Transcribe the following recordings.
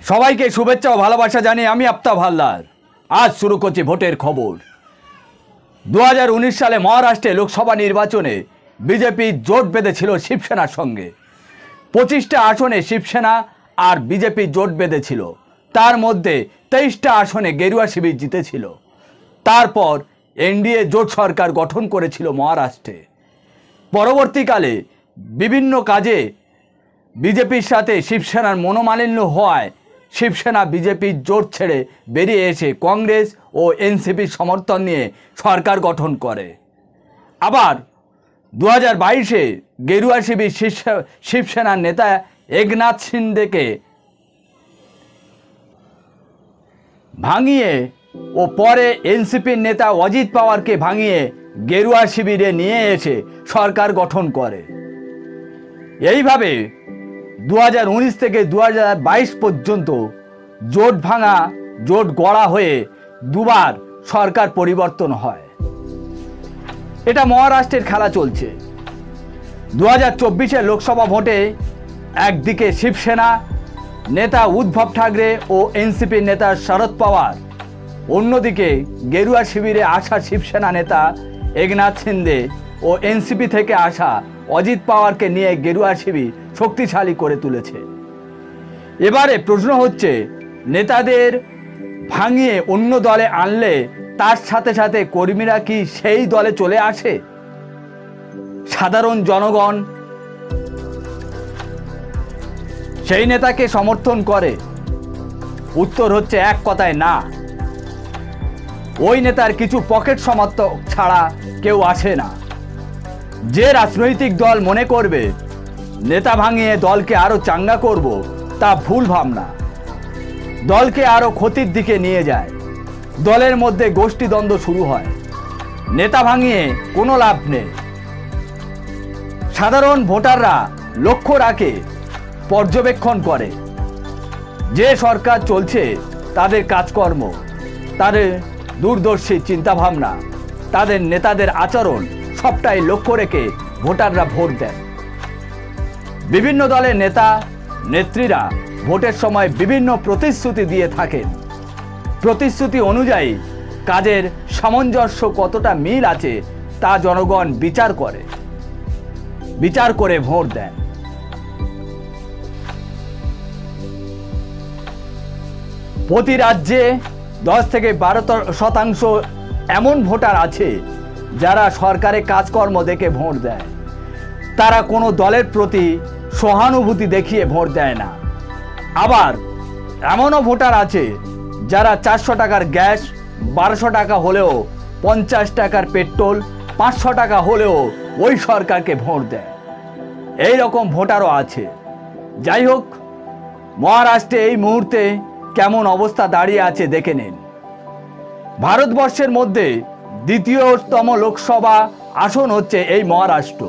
সবাইকে শুভেচ্ছা ও ভালোবাসা জানিয়ে আমি আফতাব হালদার। আজ শুরু করছি ভোটের খবর। 2019 সালে মহারাষ্ট্রে লোকসভা নির্বাচনে বিজেপি জোট বেঁধেছিল শিবসেনার সঙ্গে। 25টা আসনে শিবসেনা আর বিজেপি জোট বেঁধেছিল। তার মধ্যে 23টা আসনে গেরুয়া শিবির জিতেছিল। তারপর এনডিএ জোট সরকার গঠন করেছিল মহারাষ্ট্রে। পরবর্তীকালে বিভিন্ন কাজে বিজেপির সাথে শিবসেনার মনোমালিন্য হওয়ায় শিবসেনা বিজেপির জোট ছেড়ে বেরিয়ে এসে কংগ্রেস ও এনসিপির সমর্থন নিয়ে সরকার গঠন করে। আবার 2022-এ গেরুয়া শিবির শিবসেনার নেতা একনাথ শিন্দেকে ভাঙিয়ে ও পরে এনসিপির নেতা অজিত পাওয়ারকে ভাঙিয়ে গেরুয়া শিবিরে নিয়ে এসে সরকার গঠন করে। এইভাবে 2019 থেকে 2022 পর্যন্ত জোট ভাঙা জোট গড়া হয়ে দুবার সরকার পরিবর্তন হয়। এটা মহারাষ্ট্রের খেলা চলছে। 2024-এর লোকসভা ভোটে একদিকে শিবসেনা নেতা উদ্ধব ঠাকরে ও এনসিপির নেতা শরদ পাওয়ার, অন্যদিকে গেরুয়া শিবিরে আসা শিবসেনা নেতা একনাথ শিন্দে ও এনসিপি থেকে আসা অজিত পাওয়ারকে নিয়ে গেরুয়া শিবির শক্তিশালী করে তুলেছে। এবারে প্রশ্ন হচ্ছে, নেতাদের ভাঙিয়ে অন্য দলে আনলে তার সাথে সাথে কর্মীরা কি সেই দলে চলে আসে? সাধারণ জনগণ সেই নেতাকে সমর্থন করে? উত্তর হচ্ছে এক কথায় না। ওই নেতার কিছু পকেট সমর্থক ছাড়া কেউ আসে না। যে রাজনৈতিক দল মনে করবে নেতা ভাঙিয়ে দলকে আরো চাঙ্গা করব, তা ভুল ভাবনা। দলকে আরো ক্ষতির দিকে নিয়ে যায়। দলের মধ্যে গোষ্ঠীদ্বন্দ্ব শুরু হয়। নেতা ভাঙিয়ে কোনো লাভ নেই। সাধারণ ভোটাররা লক্ষ্য রাখে, পর্যবেক্ষণ করে যে সরকার চলছে তাদের কাজকর্ম, তাদের দূরদর্শী চিন্তাভাবনা, তাদের নেতাদের আচরণ সবটাই লক্ষ্য রেখে ভোটাররা ভোট দেন। বিভিন্ন দলের নেতা নেত্রীরা ভোটের সময় বিভিন্ন প্রতিশ্রুতি দিয়ে থাকেন। প্রতিশ্রুতি অনুযায়ী কাজের সামঞ্জস্য কতটা মিল আছে তা জনগণ বিচার করে ভোট দেন। প্রতি রাজ্যে 10 থেকে 12% এমন ভোটার আছে যারা সরকারের কাজকর্ম দেখে ভোট দেয়। তারা কোনো দলের প্রতি সহানুভূতি দেখিয়ে ভোট দেয় না। আবার এমনও ভোটার আছে যারা 400 টাকার গ্যাস, 1200 টাকা হলেও, 50 টাকার পেট্রোল, 500 টাকা হলেও ওই সরকারকে ভোট দেয়। এই রকম ভোটারও আছে। যাই হোক, মহারাষ্ট্রে এই মুহূর্তে কেমন অবস্থা দাঁড়িয়ে আছে দেখে নিন। ভারতবর্ষের মধ্যে দ্বিতীয়তম লোকসভা আসন হচ্ছে এই মহারাষ্ট্র।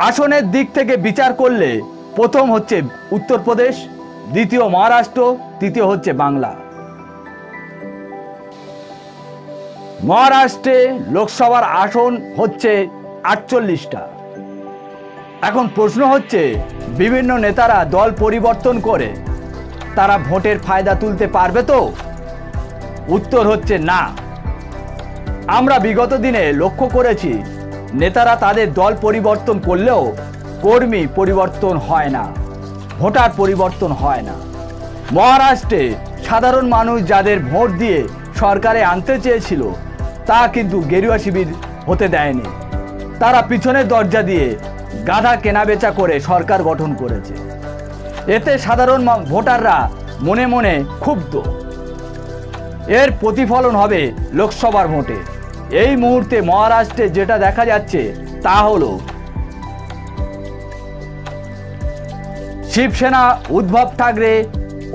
আসনের দিক থেকে বিচার করলে প্রথম হচ্ছে উত্তরপ্রদেশ, দ্বিতীয় মহারাষ্ট্র, তৃতীয় হচ্ছে বাংলা। মহারাষ্ট্রে লোকসভার আসন হচ্ছে 48টা। এখন প্রশ্ন হচ্ছে, বিভিন্ন নেতারা দল পরিবর্তন করে তারা ভোটের ফায়দা তুলতে পারবে তো? উত্তর হচ্ছে না। আমরা বিগত দিনে লক্ষ্য করেছি, নেতারা তাদের দল পরিবর্তন করলেও কর্মী পরিবর্তন হয় না, ভোটার পরিবর্তন হয় না। মহারাষ্ট্রে সাধারণ মানুষ যাদের ভোট দিয়ে সরকারে আনতে চেয়েছিল তা কিন্তু গেরুয়া শিবির হতে দেয়নি। তারা পিছনের দরজা দিয়ে গাধা কেনাবেচা করে সরকার গঠন করেছে। এতে সাধারণ ভোটাররা মনে মনে ক্ষুব্ধ। এর প্রতিফলন হবে লোকসভার ভোটে। এই মুহূর্তে মহারাষ্ট্রে যেটা দেখা যাচ্ছে তা হলো, শিবসেনা উদ্ধব ঠাকরে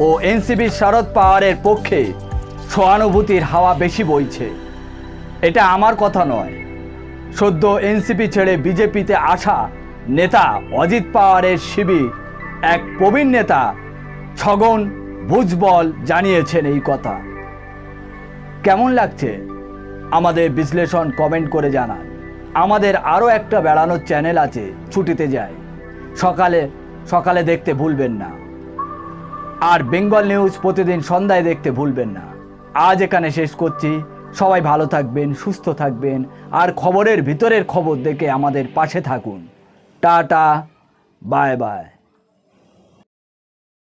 ও এনসিপি শরদ পাওয়ারের পক্ষে সহানুভূতির হাওয়া বেশি বইছে। এটা আমার কথা নয়। সদ্য এনসিপি ছেড়ে বিজেপিতে আসা নেতা অজিত পাওয়ারের শিবির এক প্রবীণ নেতা ছগন ভুজবল জানিয়েছেন এই কথা। কেমন লাগছে আমাদের বিশ্লেষণ কমেন্ট করে জানান। আমাদের আরও একটা বেড়ানোর চ্যানেল আছে, ছুটিতে যায়, সকালে দেখতে ভুলবেন না। আর বেঙ্গল নিউজ প্রতিদিন সন্ধ্যায় দেখতে ভুলবেন না। আজ এখানে শেষ করছি। সবাই ভালো থাকবেন, সুস্থ থাকবেন, আর খবরের ভিতরের খবর দেখে আমাদের পাশে থাকুন। Tata, bye bye.